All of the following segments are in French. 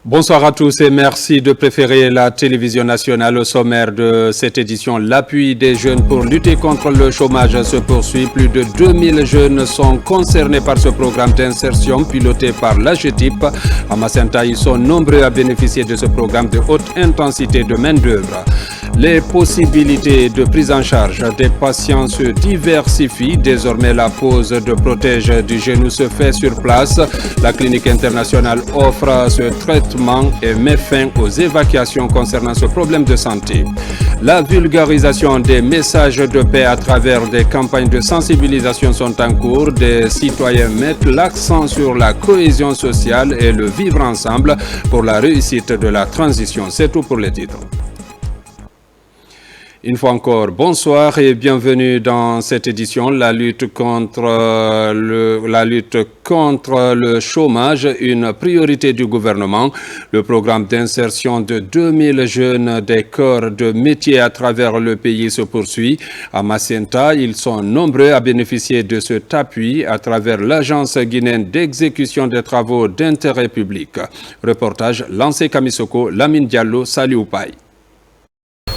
Bonsoir à tous et merci de préférer la télévision nationale. Au sommaire de cette édition, l'appui des jeunes pour lutter contre le chômage se poursuit. Plus de 2000 jeunes sont concernés par ce programme d'insertion piloté par l'AGETIP. À Macenta, ils sont nombreux à bénéficier de ce programme de haute intensité de main-d'œuvre. Les possibilités de prise en charge des patients se diversifient. Désormais, la pose de protège du genou se fait sur place. La clinique internationale offre ce traitement et met fin aux évacuations concernant ce problème de santé. La vulgarisation des messages de paix à travers des campagnes de sensibilisation sont en cours. Des citoyens mettent l'accent sur la cohésion sociale et le vivre ensemble pour la réussite de la transition. C'est tout pour les titres. Une fois encore, bonsoir et bienvenue dans cette édition. La lutte contre le chômage, une priorité du gouvernement. Le programme d'insertion de 2000 jeunes des corps de métier à travers le pays se poursuit. À Macenta, ils sont nombreux à bénéficier de cet appui à travers l'Agence guinéenne d'exécution des travaux d'intérêt public. Reportage Lancé Kamisoko, Lamine Diallo, Saliou Paye.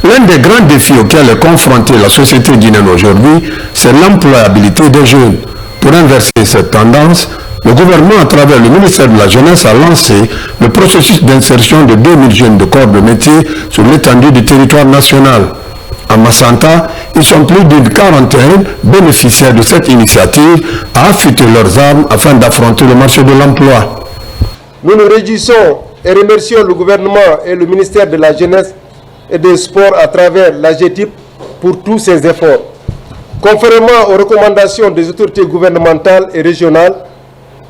L'un des grands défis auxquels est confrontée la société guinéenne aujourd'hui, c'est l'employabilité des jeunes. Pour inverser cette tendance, le gouvernement, à travers le ministère de la Jeunesse, a lancé le processus d'insertion de 2000 jeunes de corps de métier sur l'étendue du territoire national. À Macenta, ils sont plus d'une quarantaine bénéficiaires de cette initiative à affûter leurs armes afin d'affronter le marché de l'emploi. Nous nous réjouissons et remercions le gouvernement et le ministère de la Jeunesse et des Sports à travers l'AGETIP pour tous ces efforts. Conformément aux recommandations des autorités gouvernementales et régionales,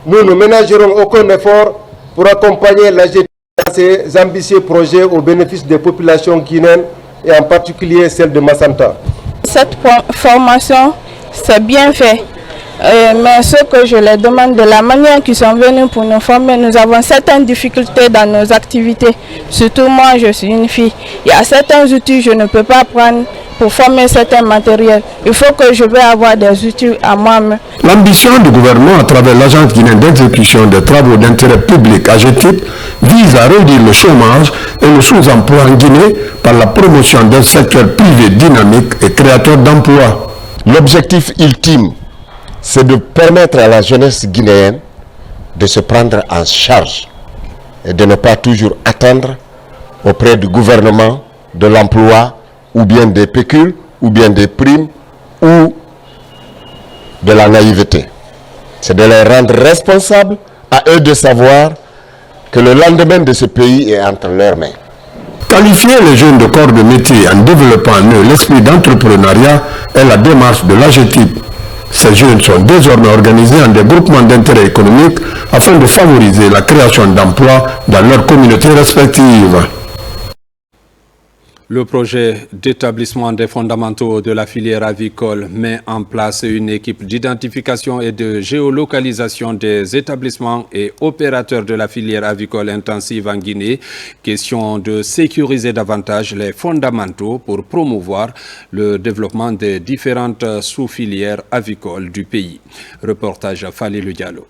nous ne ménagerons aucun effort pour accompagner l'AGETIP dans ses ambitieux projets au bénéfice des populations guinéennes et en particulier celle de Macenta. Cette formation, c'est bien fait. Mais ce que je les demande, de la manière qu'ils sont venus pour nous former, nous avons certaines difficultés dans nos activités. Surtout moi, je suis une fille. Il y a certains outils que je ne peux pas prendre pour former certains matériels. Il faut que je vais avoir des outils à moi-même. L'ambition du gouvernement à travers l'Agence guinéenne d'exécution des travaux d'intérêt public AGETIP vise à réduire le chômage et le sous-emploi en Guinée par la promotion d'un secteur privé dynamique et créateur d'emplois. L'objectif ultime, c'est de permettre à la jeunesse guinéenne de se prendre en charge et de ne pas toujours attendre auprès du gouvernement de l'emploi ou bien des pécules ou bien des primes ou de la naïveté. C'est de les rendre responsables, à eux de savoir que le lendemain de ce pays est entre leurs mains. Qualifier les jeunes de corps de métier en développant en eux l'esprit d'entrepreneuriat est la démarche de l'AGETIP. Ces jeunes sont désormais organisés en des groupements d'intérêt économique afin de favoriser la création d'emplois dans leurs communautés respectives. Le projet d'établissement des fondamentaux de la filière avicole met en place une équipe d'identification et de géolocalisation des établissements et opérateurs de la filière avicole intensive en Guinée. Question de sécuriser davantage les fondamentaux pour promouvoir le développement des différentes sous-filières avicoles du pays. Reportage Falilou Diallo.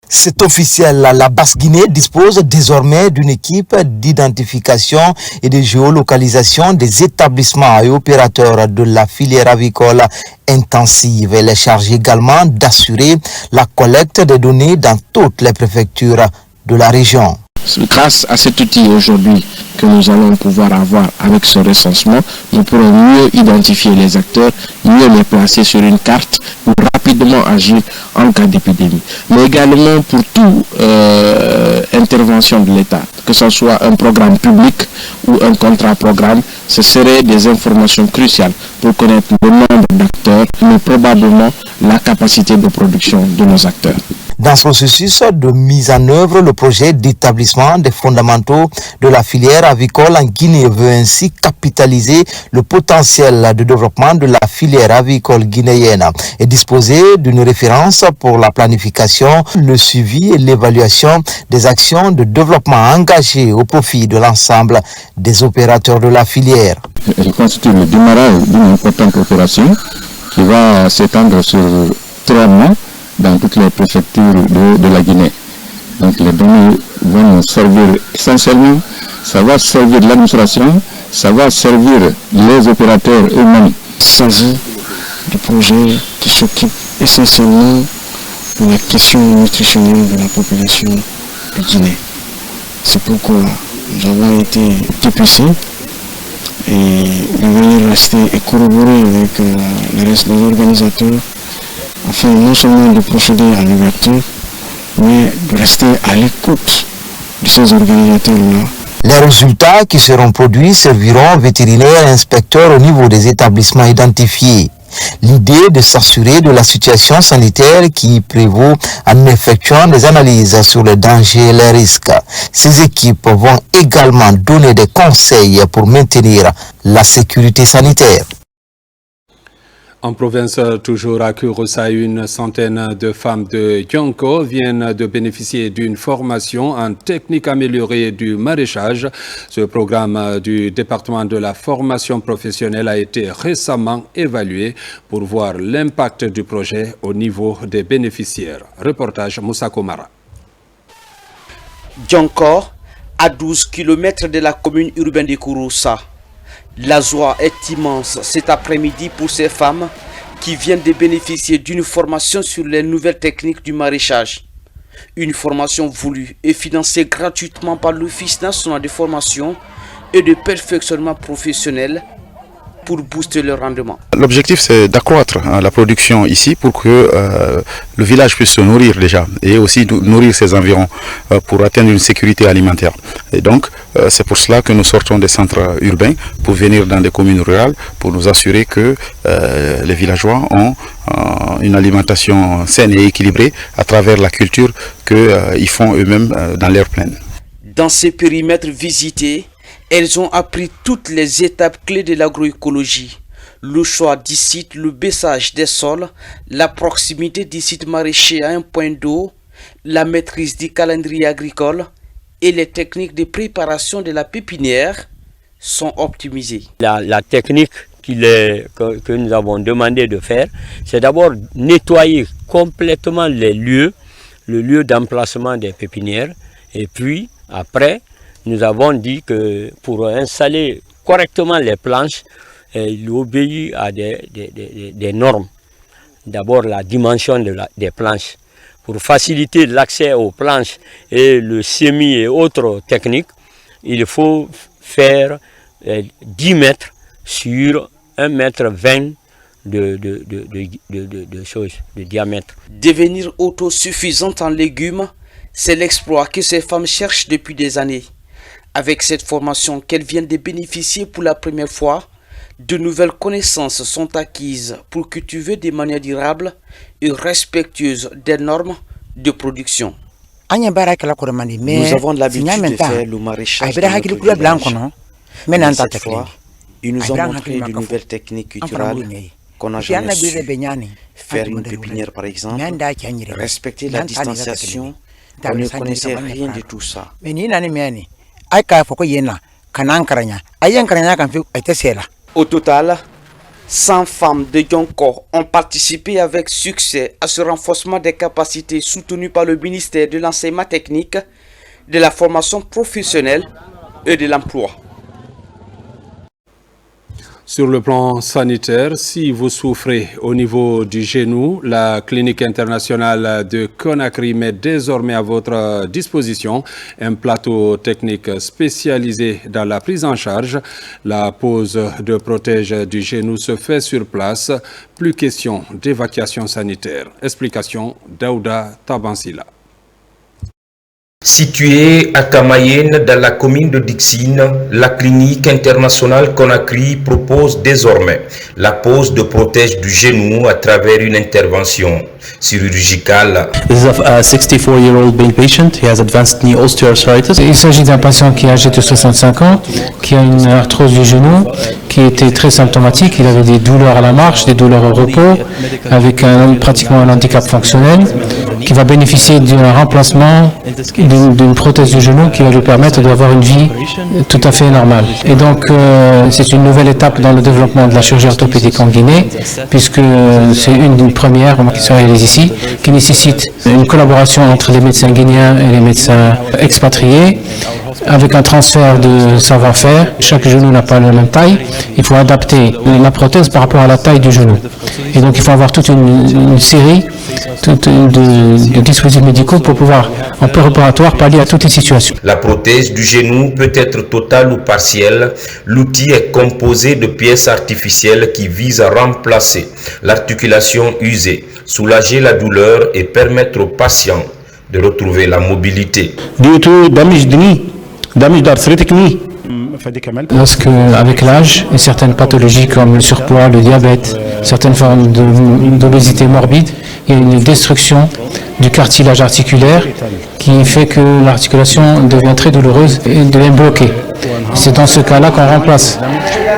C'est officiel, la Basse-Guinée dispose désormais d'une équipe d'identification et de géolocalisation des établissements et opérateurs de la filière avicole intensive. Elle est chargée également d'assurer la collecte des données dans toutes les préfectures de la région. Grâce à cet outil aujourd'hui que nous allons pouvoir avoir avec ce recensement, nous pourrons mieux identifier les acteurs, mieux les placer sur une carte pour rapidement agir en cas d'épidémie. Mais également pour toute intervention de l'État, que ce soit un programme public ou un contrat-programme, ce seraient des informations cruciales pour connaître le nombre d'acteurs, mais probablement la capacité de production de nos acteurs. Dans ce processus de mise en œuvre, le projet d'établissement des fondamentaux de la filière avicole en Guinée veut ainsi capitaliser le potentiel de développement de la filière avicole guinéenne et disposer d'une référence pour la planification, le suivi et l'évaluation des actions de développement engagées au profit de l'ensemble des opérateurs de la filière. Elle constitue le démarrage d'une importante opération qui va s'étendre sur 3 mois dans toutes les préfectures de la Guinée. Donc les données vont nous servir essentiellement, ça va servir l'administration, ça va servir les opérateurs eux-mêmes. Il s'agit de projets qui s'occupent essentiellement de la question nutritionnelle de la population de Guinée. C'est pourquoi nous avons été dépêchés et de venir rester et corroborer avec le reste des organisateurs afin non seulement de procéder à l'ouverture, mais de rester à l'écoute de ces organisateurs-là. Les résultats qui seront produits serviront vétérinaires et inspecteurs au niveau des établissements identifiés. L'idée de s'assurer de la situation sanitaire qui prévaut en effectuant des analyses sur les dangers et les risques. Ces équipes vont également donner des conseils pour maintenir la sécurité sanitaire. En province, toujours à Kurosa, une centaine de femmes de Djonko viennent de bénéficier d'une formation en technique améliorée du maraîchage. Ce programme du département de la formation professionnelle a été récemment évalué pour voir l'impact du projet au niveau des bénéficiaires. Reportage Moussa Komara. Djonko, à 12 km de la commune urbaine de Kurosa. La joie est immense cet après-midi pour ces femmes qui viennent de bénéficier d'une formation sur les nouvelles techniques du maraîchage. Une formation voulue et financée gratuitement par l'Office national de formation et de perfectionnement professionnel pour booster le rendement. L'objectif, c'est d'accroître la production ici pour que le village puisse se nourrir déjà et aussi nourrir ses environs pour atteindre une sécurité alimentaire. Et donc, c'est pour cela que nous sortons des centres urbains pour venir dans des communes rurales pour nous assurer que les villageois ont une alimentation saine et équilibrée à travers la culture qu'ils font eux-mêmes dans l'air plein. Dans ces périmètres visités, elles ont appris toutes les étapes clés de l'agroécologie. Le choix du site, le baissage des sols, la proximité du site maraîcher à un point d'eau, la maîtrise du calendrier agricole et les techniques de préparation de la pépinière sont optimisées. La technique que nous avons demandé de faire, c'est d'abord nettoyer complètement les lieux, le lieu d'emplacement des pépinières, et puis après, nous avons dit que pour installer correctement les planches, il obéit à des normes. D'abord la dimension des planches. Pour faciliter l'accès aux planches et le semis et autres techniques, il faut faire 10 mètres sur 1,20 mètre de diamètre. Devenir autosuffisante en légumes, c'est l'exploit que ces femmes cherchent depuis des années. Avec cette formation qu'elles viennent de bénéficier pour la première fois, de nouvelles connaissances sont acquises pour cultiver de manière durable et respectueuse des normes de production. Nous avons l'habitude de faire le maraîchage dans notre village. Mais cette fois, ils nous ont montré de nouvelles techniques culturelles qu'on n'a jamais su. Faire une pépinière par exemple, respecter la distanciation, on ne connaissait rien de tout ça. Au total, 100 femmes de Djonko ont participé avec succès à ce renforcement des capacités soutenu par le ministère de l'enseignement technique, de la formation professionnelle et de l'emploi. Sur le plan sanitaire, si vous souffrez au niveau du genou, la clinique internationale de Conakry met désormais à votre disposition un plateau technique spécialisé dans la prise en charge. La pose de protège du genou se fait sur place. Plus question d'évacuation sanitaire. Explication d'Aouda Tabansila. Située à Kamayenne, dans la commune de Dixine, la clinique internationale Conakry propose désormais la pose de protège du genou à travers une intervention chirurgicale. This is a 64-year-old male patient. He has advanced knee osteoarthritis. Il s'agit d'un patient qui est âgé de 65 ans, qui a une arthrose du genou, qui était très symptomatique. Il avait des douleurs à la marche, des douleurs au repos, avec pratiquement un handicap fonctionnel. qui va bénéficier d'un remplacement d'une prothèse du genou qui va lui permettre d'avoir une vie tout à fait normale. Et donc, c'est une nouvelle étape dans le développement de la chirurgie orthopédique en Guinée, puisque c'est une première qui se réalise ici, qui nécessite une collaboration entre les médecins guinéens et les médecins expatriés, avec un transfert de savoir-faire. Chaque genou n'a pas la même taille. Il faut adapter la prothèse par rapport à la taille du genou. Et donc, il faut avoir toute une série de dispositifs médicaux pour pouvoir, en préparatoire, pallier à toutes les situations. La prothèse du genou peut être totale ou partielle. L'outil est composé de pièces artificielles qui visent à remplacer l'articulation usée, soulager la douleur et permettre aux patients de retrouver la mobilité. Lorsque, avec l'âge et certaines pathologies comme le surpoids, le diabète, certaines formes d'obésité morbide, il y a une destruction du cartilage articulaire qui fait que l'articulation devient très douloureuse et devient bloquée. C'est dans ce cas-là qu'on remplace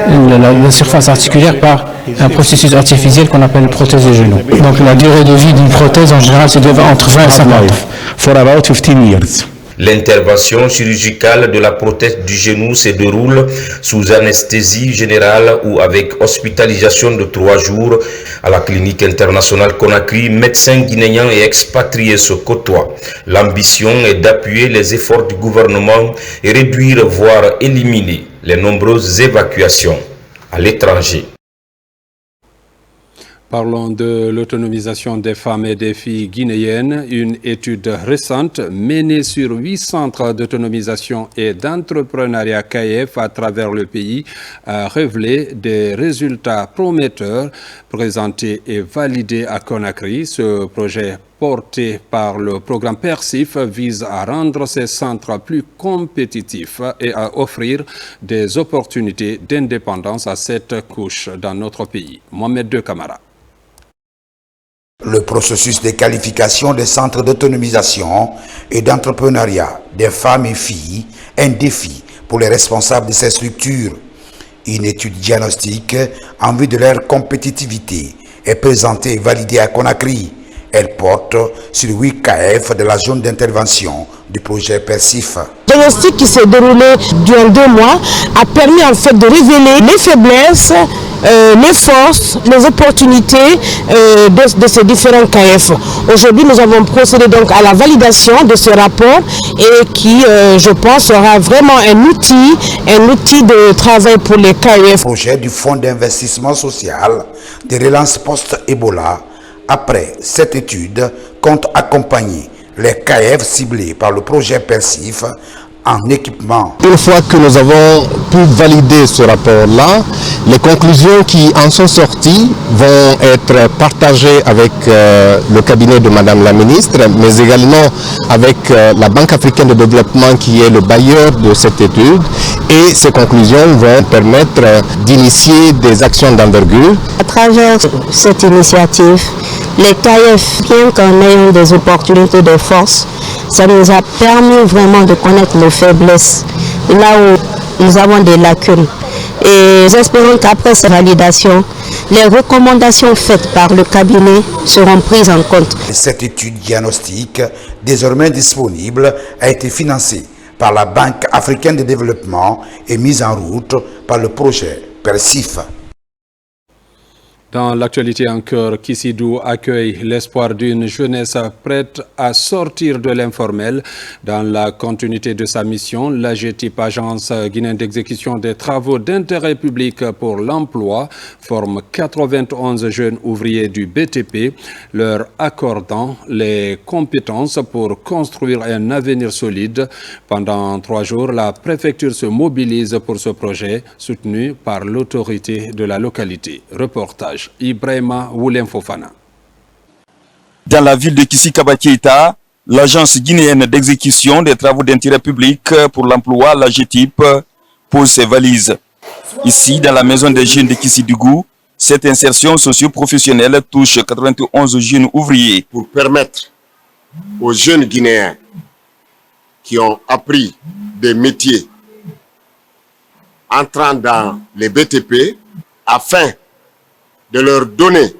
la surface articulaire par un processus artificiel qu'on appelle prothèse de genou. Donc la durée de vie d'une prothèse en général c'est entre 20 et 50 ans. For about 15 years. L'intervention chirurgicale de la prothèse du genou se déroule sous anesthésie générale ou avec hospitalisation de 3 jours à la clinique internationale Conakry. Médecins guinéens et expatriés se côtoient. L'ambition est d'appuyer les efforts du gouvernement et réduire, voire éliminer, les nombreuses évacuations à l'étranger. Parlons de l'autonomisation des femmes et des filles guinéennes. Une étude récente menée sur 8 centres d'autonomisation et d'entrepreneuriat KF à travers le pays a révélé des résultats prometteurs présentés et validés à Conakry. Ce projet porté par le programme PERSIF vise à rendre ces centres plus compétitifs et à offrir des opportunités d'indépendance à cette couche dans notre pays. Mohamed De Camara. Le processus de qualification des centres d'autonomisation et d'entrepreneuriat des femmes et filles est un défi pour les responsables de ces structures. Une étude diagnostique en vue de leur compétitivité est présentée et validée à Conakry. Elle porte sur 8 KF de la zone d'intervention du projet PERSIF. Le diagnostic qui s'est déroulé durant 2 mois a permis en fait de révéler les faiblesses, les forces, les opportunités de ces différents KF. Aujourd'hui, nous avons procédé donc à la validation de ce rapport et qui, je pense, sera vraiment un outil de travail pour les KF. Le projet du Fonds d'investissement social de relance post-Ebola, après cette étude, compte accompagner les KF ciblés par le projet PERSIF en équipement. Une fois que nous avons pu valider ce rapport-là, les conclusions qui en sont sorties vont être partagées avec le cabinet de Madame la Ministre, mais également avec la Banque africaine de développement qui est le bailleur de cette étude. Et ces conclusions vont permettre d'initier des actions d'envergure. À travers cette initiative, les KF, bien qu'en ayant des opportunités de force, ça nous a permis vraiment de connaître nos faiblesses, là où nous avons des lacunes. Et nous espérons qu'après cette validation, les recommandations faites par le cabinet seront prises en compte. Cette étude diagnostique, désormais disponible, a été financée par la Banque africaine de développement et mise en route par le projet PERSIF. Dans l'actualité encore, Kissidou accueille l'espoir d'une jeunesse prête à sortir de l'informel. Dans la continuité de sa mission, l'AGETIP, Agence guinéenne d'exécution des travaux d'intérêt public pour l'emploi, forme 91 jeunes ouvriers du BTP, leur accordant les compétences pour construire un avenir solide. Pendant 3 jours, la préfecture se mobilise pour ce projet, soutenu par l'autorité de la localité. Reportage Ibrahima Woulem Fofana. Dans la ville de Kissi-Kaba Keita, l'agence guinéenne d'exécution des travaux d'intérêt public pour l'emploi, l'AGETIP, pose ses valises. Ici, dans la maison des jeunes de Kissi-Dougou, cette insertion socio-professionnelle touche 91 jeunes ouvriers. Pour permettre aux jeunes Guinéens qui ont appris des métiers entrant dans les BTP, afin de leur donner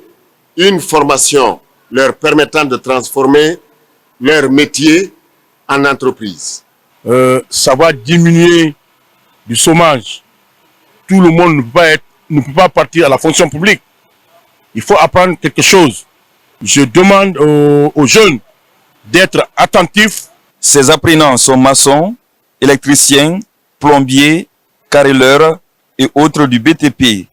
une formation leur permettant de transformer leur métier en entreprise. Ça va diminuer du chômage. Tout le monde ne peut pas partir à la fonction publique. Il faut apprendre quelque chose. Je demande aux jeunes d'être attentifs. Ces apprenants sont maçons, électriciens, plombiers, carreleurs et autres du BTP.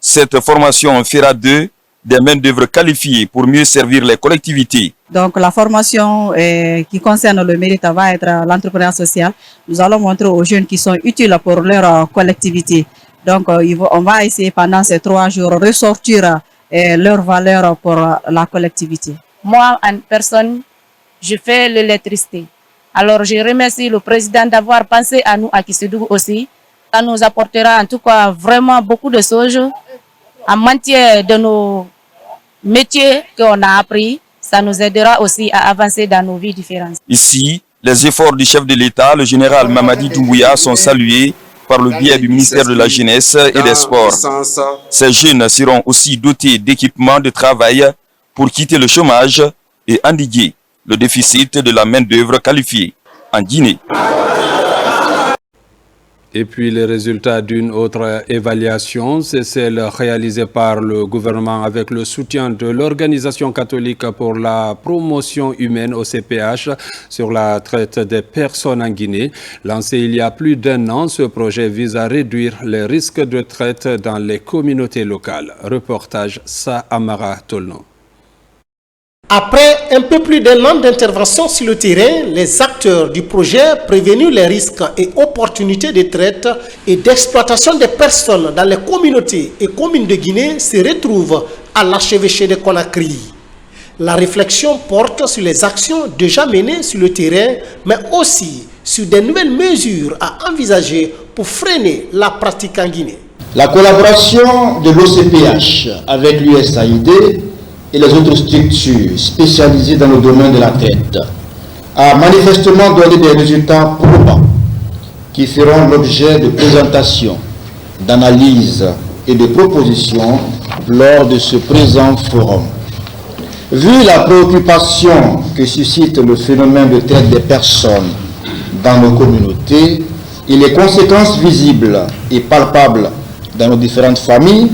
Cette formation fera d'eux des main-d'œuvre qualifiées pour mieux servir les collectivités. Donc la formation qui concerne le mérite va être l'entrepreneuriat social. Nous allons montrer aux jeunes qui sont utiles pour leur collectivité. Donc on va essayer pendant ces 3 jours de ressortir leurs valeurs pour la collectivité. Moi, en personne, je fais l'électricité. Alors je remercie le président d'avoir pensé à nous à Kissidougou aussi. Ça nous apportera en tout cas vraiment beaucoup de choses en matière de nos métiers qu'on a appris. Ça nous aidera aussi à avancer dans nos vies différentes. Ici, les efforts du chef de l'État, le général Mamadi Doumbouya, sont salués par le biais du ministère de la Jeunesse et des Sports. Ces jeunes seront aussi dotés d'équipements de travail pour quitter le chômage et endiguer le déficit de la main-d'œuvre qualifiée en Guinée. Et puis les résultats d'une autre évaluation, c'est celle réalisée par le gouvernement avec le soutien de l'Organisation catholique pour la promotion humaine OCPH sur la traite des personnes en Guinée. Lancé il y a plus d'1 an, ce projet vise à réduire les risques de traite dans les communautés locales. Reportage Sa Amara Tolno. Après un peu plus d'1 an d'intervention sur le terrain, les acteurs du projet prévenus les risques et opportunités de traite et d'exploitation des personnes dans les communautés et communes de Guinée se retrouvent à l'archevêché de Conakry. La réflexion porte sur les actions déjà menées sur le terrain, mais aussi sur des nouvelles mesures à envisager pour freiner la pratique en Guinée. La collaboration de l'OCPH avec l'USAID et les autres structures spécialisées dans le domaine de la traite a manifestement donné des résultats probants qui feront l'objet de présentations, d'analyses et de propositions lors de ce présent forum. Vu la préoccupation que suscite le phénomène de traite des personnes dans nos communautés et les conséquences visibles et palpables dans nos différentes familles,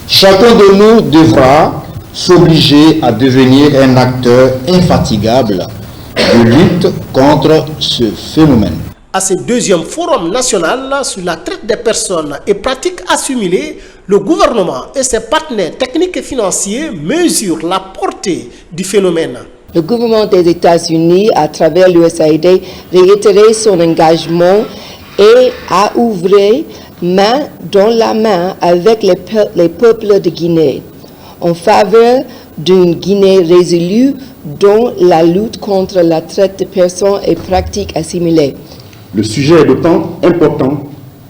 chacun de nous devra s'obliger à devenir un acteur infatigable de lutte contre ce phénomène. À ce deuxième forum national sur la traite des personnes et pratiques assimilées, le gouvernement et ses partenaires techniques et financiers mesurent la portée du phénomène. Le gouvernement des États-Unis, à travers l'USAID, réitérait son engagement et a ouvert main dans la main avec les peuples de Guinée en faveur d'une Guinée résolue dans la lutte contre la traite de personnes et pratiques assimilées. Le sujet est d'autant important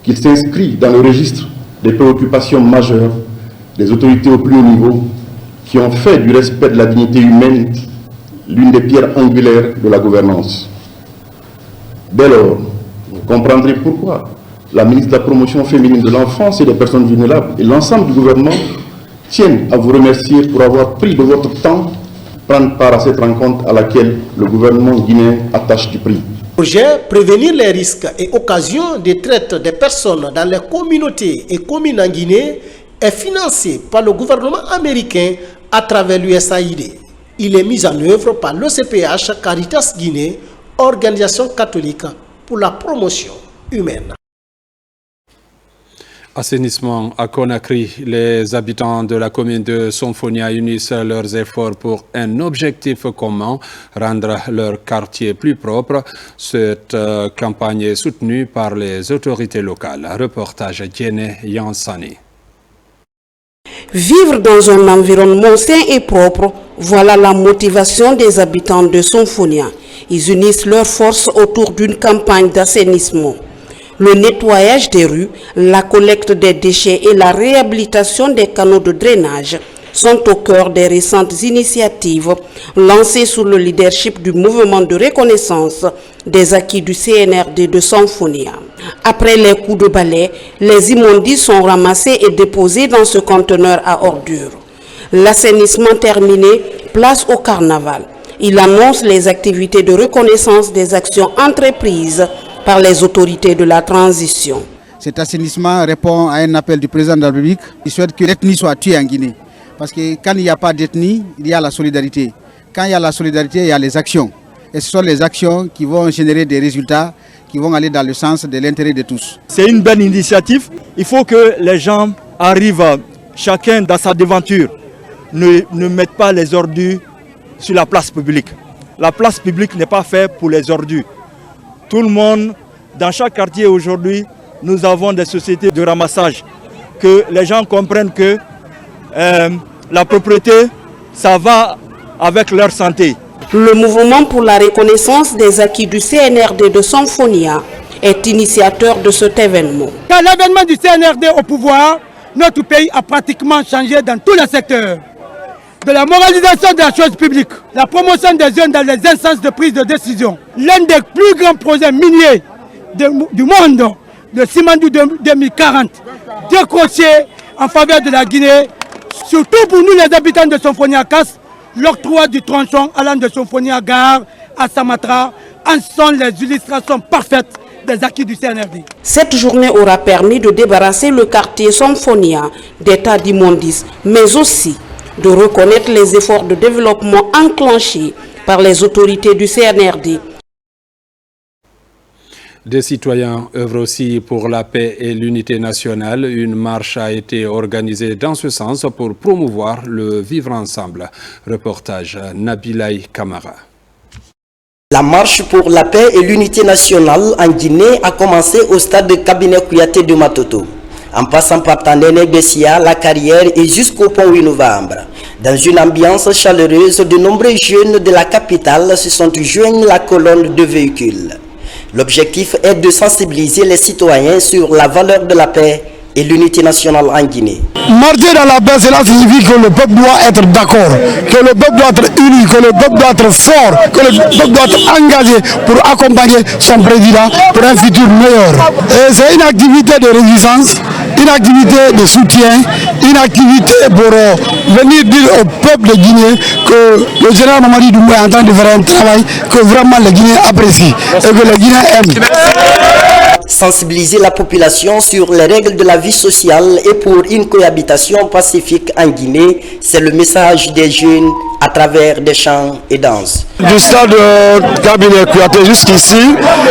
qu'il s'inscrit dans le registre des préoccupations majeures des autorités au plus haut niveau qui ont fait du respect de la dignité humaine l'une des pierres angulaires de la gouvernance. Dès lors, vous comprendrez pourquoi la ministre de la Promotion féminine de l'enfance et des personnes vulnérables et l'ensemble du gouvernement tiennent à vous remercier pour avoir pris de votre temps prendre part à cette rencontre à laquelle le gouvernement guinéen attache du prix. Le projet Prévenir les risques et occasions de traite des personnes dans les communautés et communes en Guinée est financé par le gouvernement américain à travers l'USAID. Il est mis en œuvre par l'OCPH Caritas Guinée, organisation catholique pour la promotion humaine. Assainissement à Conakry, les habitants de la commune de Sonfonia unissent leurs efforts pour un objectif commun, rendre leur quartier plus propre. Cette campagne est soutenue par les autorités locales. Reportage Djene Yansani. Vivre dans un environnement sain et propre, voilà la motivation des habitants de Sonfonia. Ils unissent leurs forces autour d'une campagne d'assainissement. Le nettoyage des rues, la collecte des déchets et la réhabilitation des canaux de drainage sont au cœur des récentes initiatives lancées sous le leadership du mouvement de reconnaissance des acquis du CNRD de Sonfonia. Après les coups de balai, les immondices sont ramassés et déposés dans ce conteneur à ordures. L'assainissement terminé, place au carnaval. il annonce les activités de reconnaissance des actions entreprises par les autorités de la transition. Cet assainissement répond à un appel du président de la République. Il souhaite que l'ethnie soit tuée en Guinée. Parce que quand il n'y a pas d'ethnie, il y a la solidarité. Quand il y a la solidarité, il y a les actions. Et ce sont les actions qui vont générer des résultats qui vont aller dans le sens de l'intérêt de tous. C'est une belle initiative. Il faut que les gens arrivent, chacun dans sa devanture, ne mettent pas les ordures sur la place publique. La place publique n'est pas faite pour les ordures. Tout le monde, dans chaque quartier aujourd'hui, nous avons des sociétés de ramassage. Que les gens comprennent que la propriété, ça va avec leur santé. Le mouvement pour la reconnaissance des acquis du CNRD de Symphonia est initiateur de cet événement. Quand l'avènement du CNRD au pouvoir, notre pays a pratiquement changé dans tous les secteurs. De la moralisation de la chose publique, la promotion des jeunes dans les instances de prise de décision, l'un des plus grands projets miniers du monde, le Simandou 2040, décroché en faveur de la Guinée, surtout pour nous les habitants de Symphonia Casse, l'octroi du tronçon allant de Symphonia Gare à Samatra en sont les illustrations parfaites des acquis du CNRD. Cette journée aura permis de débarrasser le quartier Symphonia d'état d'immondice, mais aussi de reconnaître les efforts de développement enclenchés par les autorités du CNRD. Des citoyens œuvrent aussi pour la paix et l'unité nationale. Une marche a été organisée dans ce sens pour promouvoir le vivre ensemble. Reportage Nabilaï Kamara. La marche pour la paix et l'unité nationale en Guinée a commencé au stade de Cabinet Kouyaté de Matoto, en passant par Tandene, Bessia, La Carrière et jusqu'au pont 8 novembre. Dans une ambiance chaleureuse, de nombreux jeunes de la capitale se sont joints à la colonne de véhicules. L'objectif est de sensibiliser les citoyens sur la valeur de la paix et l'unité nationale en Guinée. Marcher dans la paix, cela signifie que le peuple doit être d'accord, que le peuple doit être uni, que le peuple doit être fort, que le peuple doit être engagé pour accompagner son président pour un futur meilleur. C'est une activité de résistance, une activité de soutien, une activité pour venir dire au peuple de Guinée que le général Mamadi Doumbouya est en train de faire un travail que vraiment les Guinéens apprécient et que les Guinéens aiment. Sensibiliser la population sur les règles de la vie sociale et pour une cohabitation pacifique en Guinée, c'est le message des jeunes à travers des chants et danses. Du stade Cabinet Kouyaté jusqu'ici,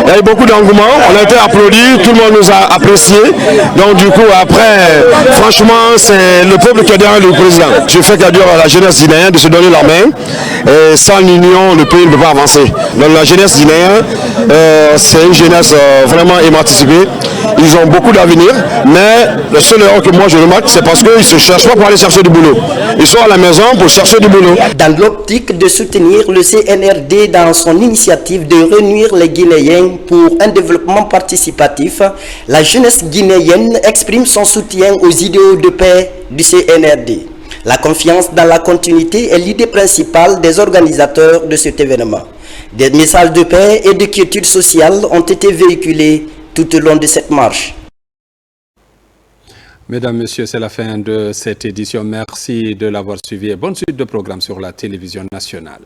il y a eu beaucoup d'engouement, on a été applaudis, tout le monde nous a appréciés. Donc du coup après, franchement c'est le peuple qui est derrière le président. Je fais qu'à dire à la jeunesse guinéenne de se donner la main. Et sans l'union, le pays ne peut pas avancer. Donc la jeunesse guinéenne, c'est une jeunesse vraiment émancipée. Ils ont beaucoup d'avenir, mais le seul erreur que moi je remarque, c'est parce qu'ils ne se cherchent pas pour aller chercher du boulot. Ils sont à la maison pour chercher du boulot. Dans l'optique de soutenir le CNRD dans son initiative de réunir les Guinéens pour un développement participatif, la jeunesse guinéenne exprime son soutien aux idéaux de paix du CNRD. La confiance dans la continuité est l'idée principale des organisateurs de cet événement. Des messages de paix et de quiétude sociale ont été véhiculés tout au long de cette marche. Mesdames, Messieurs, c'est la fin de cette édition. Merci de l'avoir suivi et bonne suite de programme sur la télévision nationale.